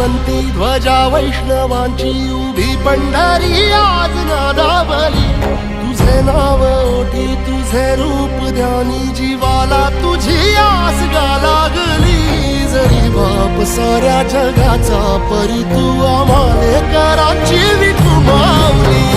श्रीमंती ध्वजा वैष्णवांची उभी पंढरी आज नादावली। तुझे नाव ओठी तुझे रूप ध्यानी जीवाला तुझी आस गा लागली। जरी बाप साऱ्या जगाचा परी तू आम्हाले कराची विठू माऊली।